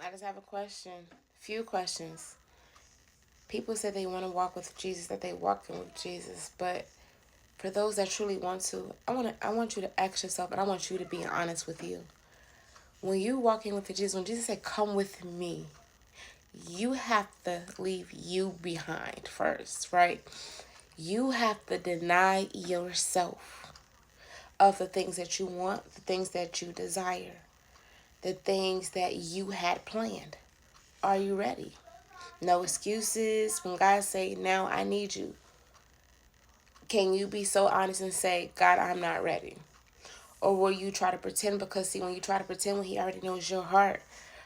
I just have a question. Few questions. People say they want to walk with Jesus, that they walking with Jesus, but for those that truly want to, I want you to ask yourself, and I want you to be honest with you. When you walking with Jesus, when Jesus said, "Come with me," you have to leave you behind first, right? You have to deny yourself of the things that you want, the things that you desire, the things that you had planned. Are you ready? No excuses. When God say, "Now I need you," can you be so honest and say, "God, I'm not ready"? Or will you try to pretend? Because see, when you try to pretend, when He already knows your heart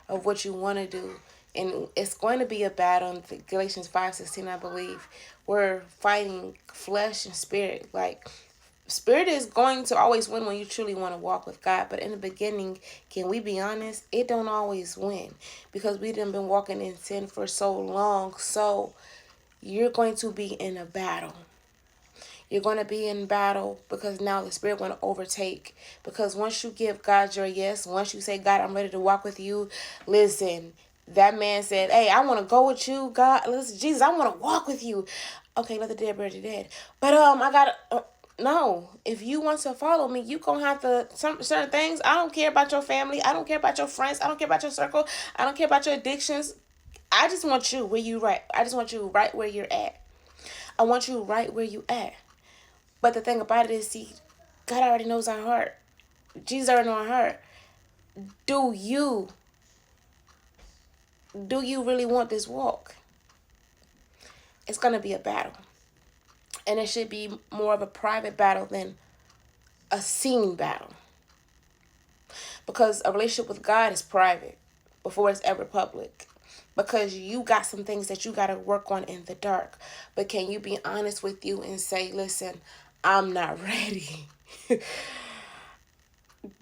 of what you want to do, and it's going to be a battle. In Galatians 5:16, I believe, we're fighting flesh and spirit. Like, spirit is going to always win when you truly want to walk with God. But in the beginning, can we be honest? It don't always win, because we done been walking in sin for so long. So you're going to be in a battle. You're going to be in battle, because now the spirit going to overtake. Because once you give God your yes, once you say, "God, I'm ready to walk with you," listen, that man said, "Hey, I want to go with you, God. Listen, Jesus, I want to walk with you." Okay, let the dead bury the dead. But I got to. No, if you want to follow me, you gonna have to some certain things. I don't care about your family. I don't care about your friends. I don't care about your circle. I don't care about your addictions. I just want you where you right. I just want you right where you're at. I want you right where you at. But the thing about it is, see, God already knows our heart. Jesus already knows our heart. Do you do you really want this walk? It's gonna be a battle, and it should be more of a private battle than a seen battle. Because a relationship with God is private before it's ever public. Because you got some things that you got to work on in the dark. But can you be honest with you and say, "Listen, I'm not ready.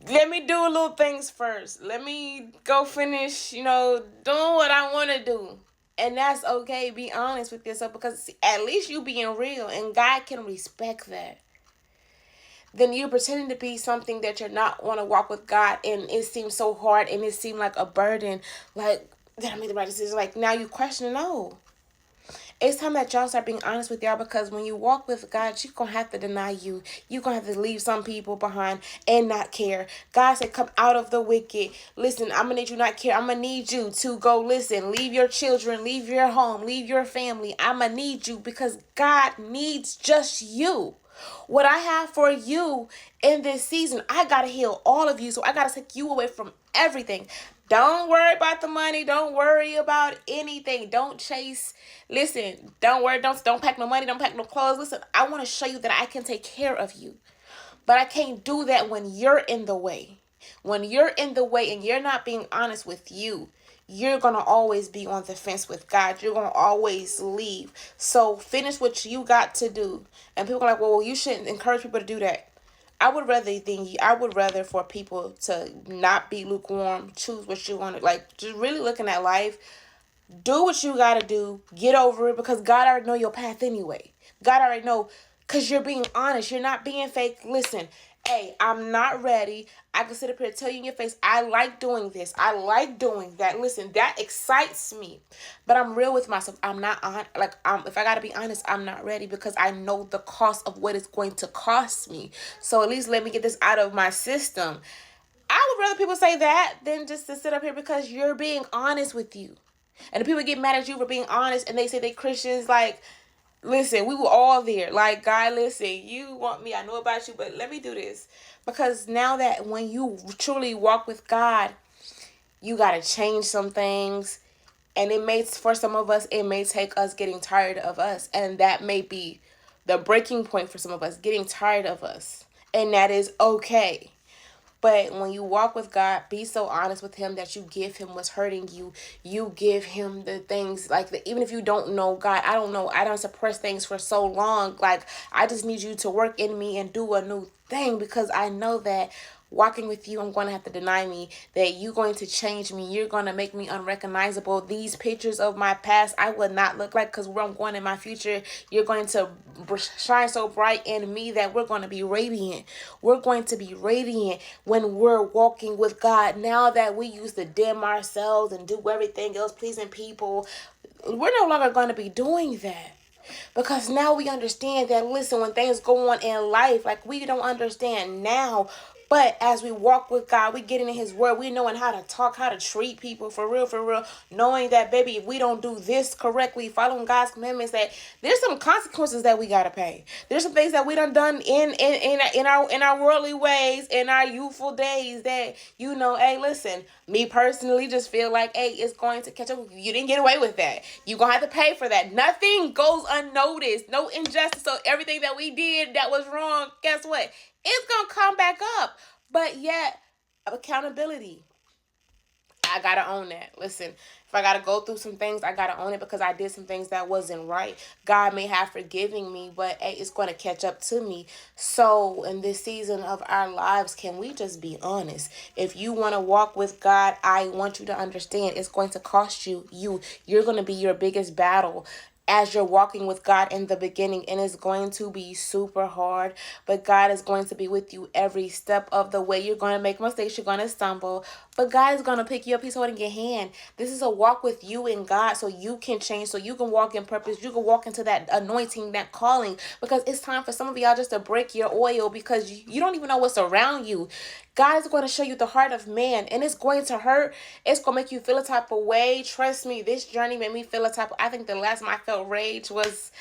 Let me do a little things first. Let me go finish, doing what I want to do." And that's okay. Be honest with yourself, because see, at least you being real, and God can respect that. Then you're pretending to be something that you're not, want to walk with God, and it seems so hard, and it seemed like a burden. Like, did I make the right decision? Like, now you question. No, it's time that y'all start being honest with y'all, because when you walk with God, you're going to have to deny you. You're going to have to leave some people behind and not care. God said, "Come out of the wicked." Listen, I'm going to need you not care. I'm going to need you to go, listen, leave your children, leave your home, leave your family. I'm going to need you, because God needs just you. What I have for you in this season, I got to heal all of you. So I got to take you away from everything. Don't worry about the money. Don't worry about anything. Don't chase. Listen, don't worry. Don't pack no money. Don't pack no clothes. Listen, I want to show you that I can take care of you. But I can't do that when you're in the way. When you're in the way and you're not being honest with you, you're going to always be on the fence with God. You're going to always leave. So finish what you got to do. And people are like, "Well, you shouldn't encourage people to do that." I would rather for people to not be lukewarm, choose what you want to, like, just really looking at life. Do what you gotta do, get over it, because God already know your path anyway. God already know, because you're being honest, you're not being fake. Listen, hey, I'm not ready. I can sit up here and tell you in your face, I like doing this, I like doing that. Listen, that excites me, but I'm real with myself. I'm not on, like, if I gotta be honest, I'm not ready, because I know the cost of what it's going to cost me. So at least let me get this out of my system. I would rather people say that than just to sit up here, because you're being honest with you. And the people get mad at you for being honest, and they say they Christians. Like, listen, we were all there. Like, God, listen, you want me, I know about you, but let me do this. Because now that when you truly walk with God, you got to change some things. And it may, for some of us, it may take us getting tired of us. And that may be the breaking point for some of us, getting tired of us. And that is okay. But when you walk with God, be so honest with Him that you give Him what's hurting you. You give Him the things, like, even if you don't know God, I don't know, I don't suppress things for so long. Like, I just need you to work in me and do a new thing, because I know that walking with you, I'm going to have to deny me, that you're going to change me, you're going to make me unrecognizable. These pictures of my past, I would not look like, because where I'm going in my future, you're going to shine so bright in me that we're going to be radiant. We're going to be radiant when we're walking with God. Now that we used to dim ourselves and do everything else, pleasing people, we're no longer going to be doing that. Because now we understand that, listen, when things go on in life, like, we don't understand now. But as we walk with God, we getting in his word, we knowing how to talk, how to treat people, for real, knowing that, baby, if we don't do this correctly, following God's commandments, that there's some consequences that we gotta pay. There's some things that we done in our worldly ways, in our youthful days, that, hey, listen, me personally just feel like, hey, it's going to catch up with you. You didn't get away with that. You're going to have to pay for that. Nothing goes unnoticed. No injustice. So everything that we did that was wrong, guess what? It's going to come back up. But yet, accountability. I got to own that. Listen, if I got to go through some things, I got to own it, because I did some things that wasn't right. God may have forgiven me, but hey, it's going to catch up to me. So in this season of our lives, can we just be honest? If you want to walk with God, I want you to understand it's going to cost you. You're going to be your biggest battle as you're walking with God in the beginning, and it's going to be super hard, but God is going to be with you every step of the way. You're going to make mistakes, you're going to stumble, but God is going to pick you up. He's holding your hand. This is a walk with you and God, so you can change, so you can walk in purpose, you can walk into that anointing, that calling, because it's time for some of y'all just to break your oil, because you don't even know what's around you. God is going to show you the heart of man, and it's going to hurt. It's going to make you feel a type of way. Trust me, this journey made me feel a type of, I think the last time I felt rage was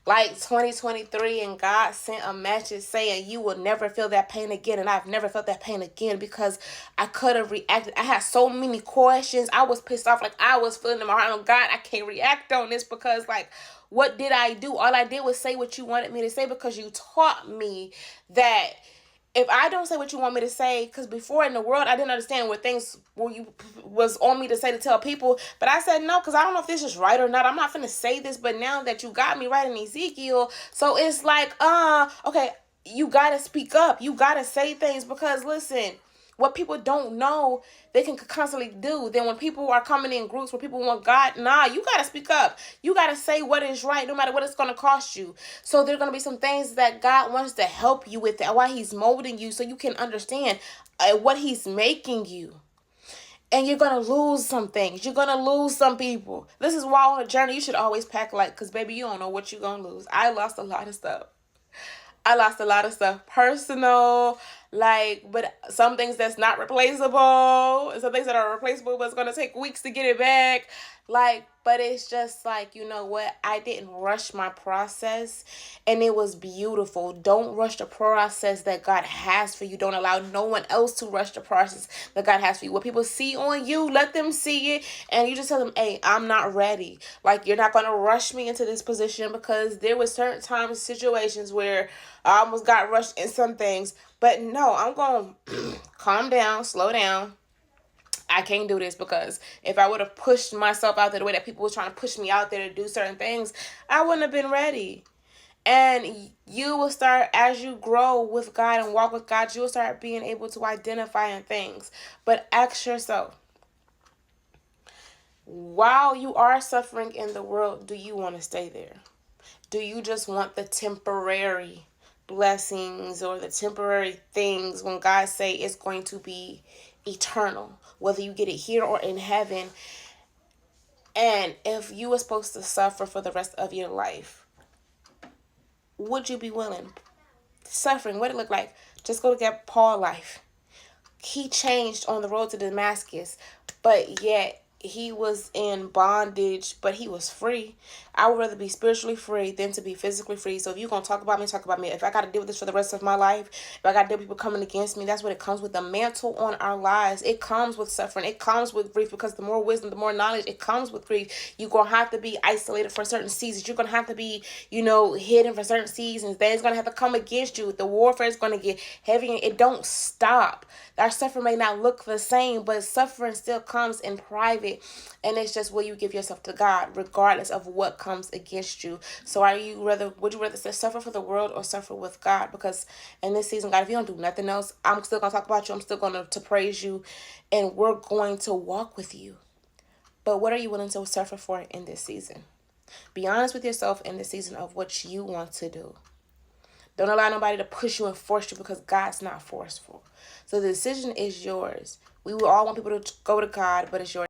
like 2023, and God sent a message saying, you will never feel that pain again. And I've never felt that pain again, because I could have reacted. I had so many questions. I was pissed off. Like, I was feeling in my heart, oh God, I can't react on this, because, like, what did I do? All I did was say what you wanted me to say, because you taught me that if I don't say what you want me to say, because before in the world, I didn't understand what things were you was on me to say to tell people. But I said no, because I don't know if this is right or not. I'm not finna say this, but now that you got me right in Ezekiel, so it's like, okay, you gotta speak up. You gotta say things, because listen, what people don't know, they can constantly do. Then when people are coming in groups where people want God, nah, you got to speak up. You got to say what is right, no matter what it's going to cost you. So there are going to be some things that God wants to help you with, why he's molding you, so you can understand what he's making you. And you're going to lose some things. You're going to lose some people. This is why on a journey, you should always pack light, because, baby, you don't know what you're going to lose. I lost a lot of stuff. Personal, like, but some things that's not replaceable, and some things that are replaceable, but it's going to take weeks to get it back. Like, but it's just like, you know what? I didn't rush my process, and it was beautiful. Don't rush the process that God has for you. Don't allow no one else to rush the process that God has for you. What people see on you, let them see it, and you just tell them, hey, I'm not ready. Like, you're not going to rush me into this position, because there were certain times, situations where I almost got rushed in some things. But no, I'm going to calm down, slow down. I can't do this, because if I would have pushed myself out there the way that people were trying to push me out there to do certain things, I wouldn't have been ready. And you will start, as you grow with God and walk with God, you will start being able to identify in things. But ask yourself, while you are suffering in the world, do you want to stay there? Do you just want the temporary blessings or the temporary things, when God say it's going to be eternal, whether you get it here or in heaven? And if you were supposed to suffer for the rest of your life, would you be willing? Suffering, what it look like? Just go look at Paul's life. He changed on the road to Damascus, but yet he was in bondage, but he was free. I would rather be spiritually free than to be physically free. So if you're going to talk about me, talk about me. If I got to deal with this for the rest of my life, if I got to deal with people coming against me, that's what it comes with. The mantle on our lives, it comes with suffering. It comes with grief, because the more wisdom, the more knowledge, it comes with grief. You're going to have to be isolated for certain seasons. You're going to have to be, hidden for certain seasons. Things going to have to come against you. The warfare is going to get heavy, and it don't stop. Our suffering may not look the same, but suffering still comes in private. it. And it's just, will you give yourself to God regardless of what comes against you? So would you rather suffer for the world or suffer with God? Because in this season, God, if you don't do nothing else, I'm still going to talk about you. I'm still going to praise you, and we're going to walk with you. But what are you willing to suffer for in this season? Be honest with yourself in the season of what you want to do. Don't allow nobody to push you and force you, because God's not forceful. So the decision is yours. We will all want people to go to God, but it's yours.